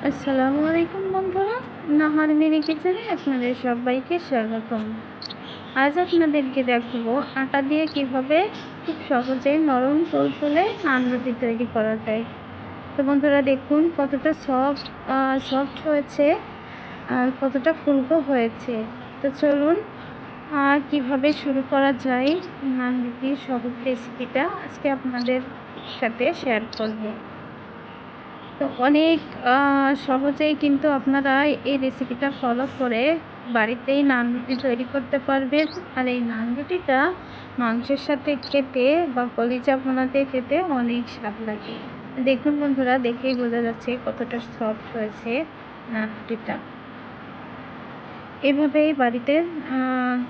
আসসালামু আলাইকুম বন্ধুরা, নাহার মিনি কিচেনে আপনাদের সবাইকে স্বাগতম। আজ আপনাদেরকে দেখাবো আটা দিয়ে কিভাবে খুব সহজে নরম তুলতুলে নান রুটি তৈরি করা যায়। তো বন্ধুরা দেখুন কতটা সফট হয়েছে আর কতটা ফুলকো হয়েছে। তো চলুন কিভাবে শুরু করা যায় নান রুটির সহজ রেসিপিটা আজকে আপনাদের সাথে শেয়ার করবো। তো অনেক সহজেই কিন্তু আপনারা এই রেসিপিটা ফলো করে বাড়িতেই নান রুটি তৈরি করতে পারবেন। আর এই নান রুটিটা মাংসের সাথে খেতে বা কলিজা ভুনাতে খেতে অনেক স্বাদ লাগে। দেখুন বন্ধুরা, দেখেই বোঝা যাচ্ছে কতটা সফট হয়েছে নান রুটিটা। এভাবেই বাড়িতে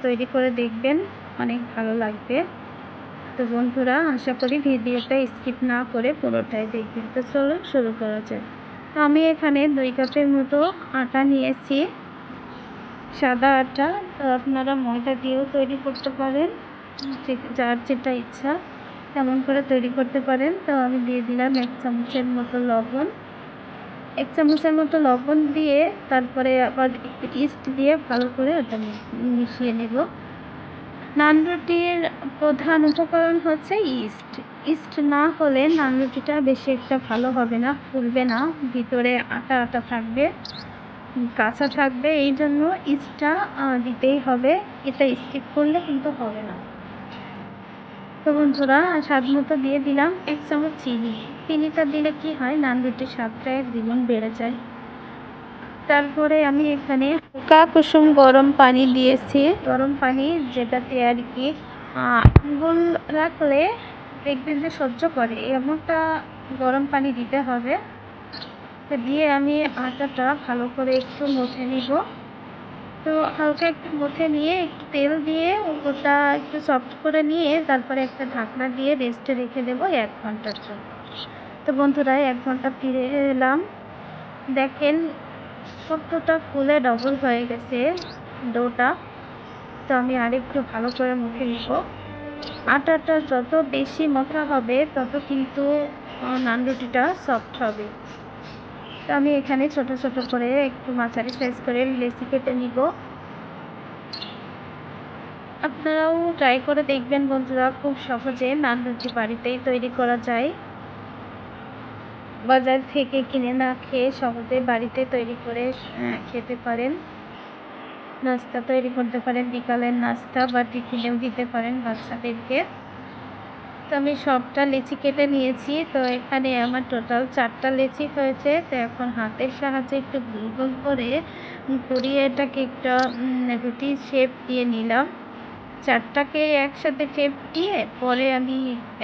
তৈরি করে দেখবেন, অনেক ভালো লাগবে। তো বন্ধুরা, আশা করি ভিডিওটা স্কিপ না করে পুরোটাই দেখবেন। তো চলুন শুরু করা যাক। তো আমি এখানে 2 কাপের মতো আটা নিয়েছি, সাদা আটা। তো আপনারা ময়দা দিয়েও তৈরি করতে পারেন, যার যেটা ইচ্ছা তেমন করে তৈরি করতে পারেন। তো আমি দিয়ে দিলাম 1 চামচের মতো লবণ। 1 চামচের মতো লবণ দিয়ে তারপরে আবার একটু ইস্ট দিয়ে ভালো করে ওটা মিশিয়ে নেব। নান রুটির প্রধান উপকরণ হচ্ছে ইস্ট। ইস্ট না হলে নান রুটিটা বেশি একটা ভালো হবে না, ফুলবে না, ভিতরে আটা আটা থাকবে, কাঁচা থাকবে। এই জন্য ইস্টটা দিতেই হবে, এটা স্কিপ করলে কিন্তু হবে না। তো বন্ধুরা, স্বাদ মতো দিয়ে দিলাম 1 চামচ চিনি। চিনিটা দিলে কি হয়, নান রুটির স্বাদটা দ্বিগুণ বেড়ে যায়। তারপরে আমি এখানে হালকা কুসুম গরম পানি দিয়েছি। গরম পানি যেটাতে আর কি আঙুল রাখলে দেখবেন যে সহ্য করে, এমনটা গরম পানি দিতে হবে। তো দিয়ে আমি আটাটা ভালো করে একটু মথে নিব। তো হালকা একটু মথে নিয়ে একটু তেল দিয়ে ওটা একটু সফট করে নিয়ে তারপরে একটা ঢাকনা দিয়ে রেস্টে রেখে দেবো 1 ঘন্টার জন্য। তো বন্ধুরা, 1 ঘন্টা ফিরে এলাম। দেখেন কতটা ফুলে ডবল হয়ে গেছে ডোটা। তো আমি আরেকটু ভালো করে মুখে নিব। আটাটা যত বেশি মোটা হবে তত কিন্তু নান রুটিটা সফট হবে। তো আমি এখানে ছোট ছোট করে একটু মাঝারি সাইজ করে লেচি কেটে নিব। আপনারাও ট্রাই করে দেখবেন বন্ধুরা, খুব সহজে নান রুটি বাড়িতেই তৈরি করা যায়। বাজার থেকে কিনে না খেয়ে সহজে বাড়িতে তৈরি করে খেতে পারেন। নাস্তা তৈরি করতে পারেন, বিকালের নাস্তা বা টিফিনেও দিতে পারেন বাচ্চাদেরকে। তো আমি সবটা লেচি কেটে নিয়েছি। তো এখানে আমার টোটাল 4টা লেচি হয়েছে। তো এখন হাতের সাহায্যে একটু গোল গোল করে ঘুরিয়ে এটাকে একটা রুটির শেপ দিয়ে নিলাম। 4টাকে একসাথে শেপ দিয়ে পরে আমি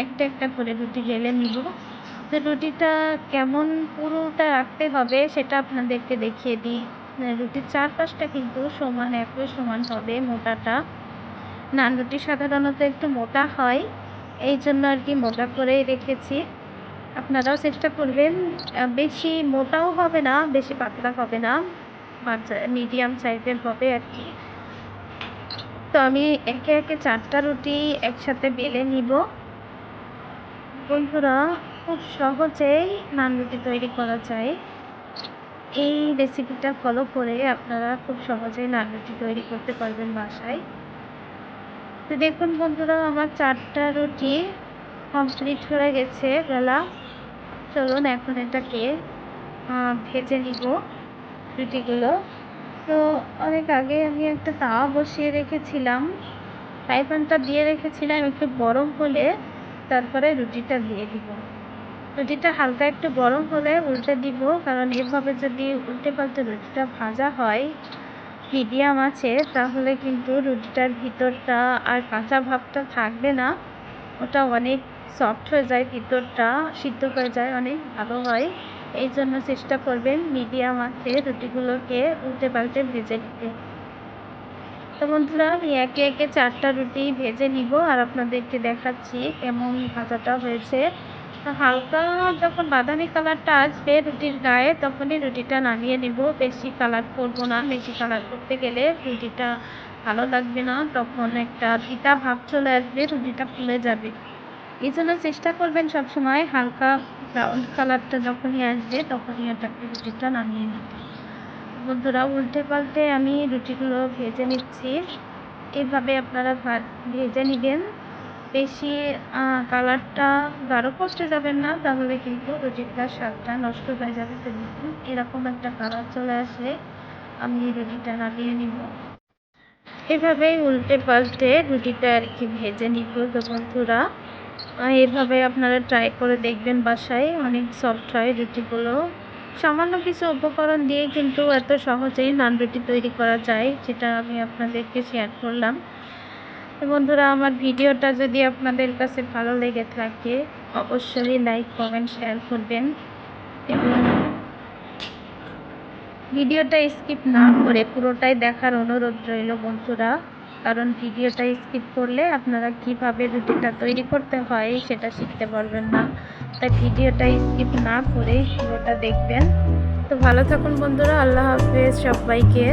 একটা একটা করে রুটি বেলে নিব। তো রুটিটা কেমন পুরোটা রাখতে হবে সেটা আপনাদেরকে দেখিয়ে দিই। রুটির 4 পাশটা কিন্তু সমান, একই সমান হবে মোটাটা। নান রুটি সাধারণত একটু মোটা হয়, এই জন্য আর কি মোটা করেই রেখেছি। আপনারাও চেষ্টা করবেন, বেশি মোটাও হবে না, বেশি পাতলা হবে না, মিডিয়াম সাইজের হবে আর কি। তো আমি একে একে 4টা রুটি একসাথে বেলে নিব। বন্ধুরা, খুব সহজেই নান রুটি তৈরি করা যায়। এই রেসিপিটা ফলো করে আপনারা খুব সহজেই নান রুটি তৈরি করতে পারবেন বাসায়। তো দেখুন বন্ধুরা, আমার 4টা রুটি কমপ্লিট হয়ে গেছে বেলা। চলুন এখন এটাকে ভেজে নিব রুটিগুলো। তো অনেক আগে আমি একটা তাওয়া বসিয়ে রেখেছিলাম, ফ্রাই প্যানটা দিয়ে রেখেছিলাম, একটু গরম হলে তারপরে রুটিটা দিয়ে দিব। রুটিটা হালকা একটু গরম হলে উল্টে দিব, কারণ এভাবে যদি উল্টে পাল্টে রুটিটা ভাজা হয় মিডিয়াম আছে, তাহলে কিন্তু রুটিটার ভিতরটা আর কাঁচা ভাবটা থাকবে না, ওটা অনেক সফট হয়ে যায়, ভিতরটা সিদ্ধ হয়ে যায়, অনেক ভালো হয়। এই জন্য চেষ্টা করবেন মিডিয়াম আছে রুটিগুলোকে উল্টে পাল্টে ভেজে নিতে। তো বন্ধুরা, আমি একে একে 4টা রুটি ভেজে নিব আর আপনাদেরকে দেখাচ্ছি কেমন ভাজাটা হয়েছে। হালকা যখন বাদামি কালারটা আসবে রুটির গায়ে, তখনই রুটিটা নামিয়ে নেব। বেশি কালার করব না, বেশি কালার করতে গেলে রুটিটা ভালো লাগবে না, তখন একটা তিতা ভাব চলে আসবে, রুটিটা ফুলে যাবে। এই জন্য চেষ্টা করবেন সবসময় হালকা ব্রাউন কালারটা যখনই আসবে তখনই ওটাকে রুটিটা নামিয়ে নিতে। বন্ধুরা উল্টে পাল্টে আমি রুটিগুলো ভেজে নিচ্ছি। এভাবে আপনারা ভেজে নেবেন। বেশি কালারটা গাঢ় করতে যাবেন না, তাহলে কিন্তু রুটিটার স্বাদটা নষ্ট হয়ে যাবে। তো দেখুন এরকম একটা কালার চলে আসলে আমি রুটিটা নামিয়ে নিব। এভাবেই উল্টে পাল্টে রুটিটা আর কি ভেজে নিব। তো বন্ধুরা এভাবে আপনারা ট্রাই করে দেখবেন বাসায়, অনেক সফট হয় রুটিগুলো। সামান্য কিছু উপকরণ দিয়ে কিন্তু এত সহজেই নান রুটি তৈরি করা যায়, যেটা আমি আপনাদেরকে শেয়ার করলাম। তো বন্ধুরা আমার ভিডিওটা যদি আপনাদের কাছে ভালো লেগে থাকে অবশ্যই লাইক কমেন্ট শেয়ার করবেন এবং ভিডিওটা স্কিপ না করে পুরোটাই দেখার অনুরোধ রইল বন্ধুরা। কারণ ভিডিওটা স্কিপ করলে আপনারা কিভাবে রুটিটা তৈরি করতে হয় সেটা শিখতে পারবেন না। তাই ভিডিওটা স্কিপ না করে পুরোটা দেখবেন। তো ভালো থাকুন বন্ধুরা, আল্লাহ হাফেজ সবাইকে।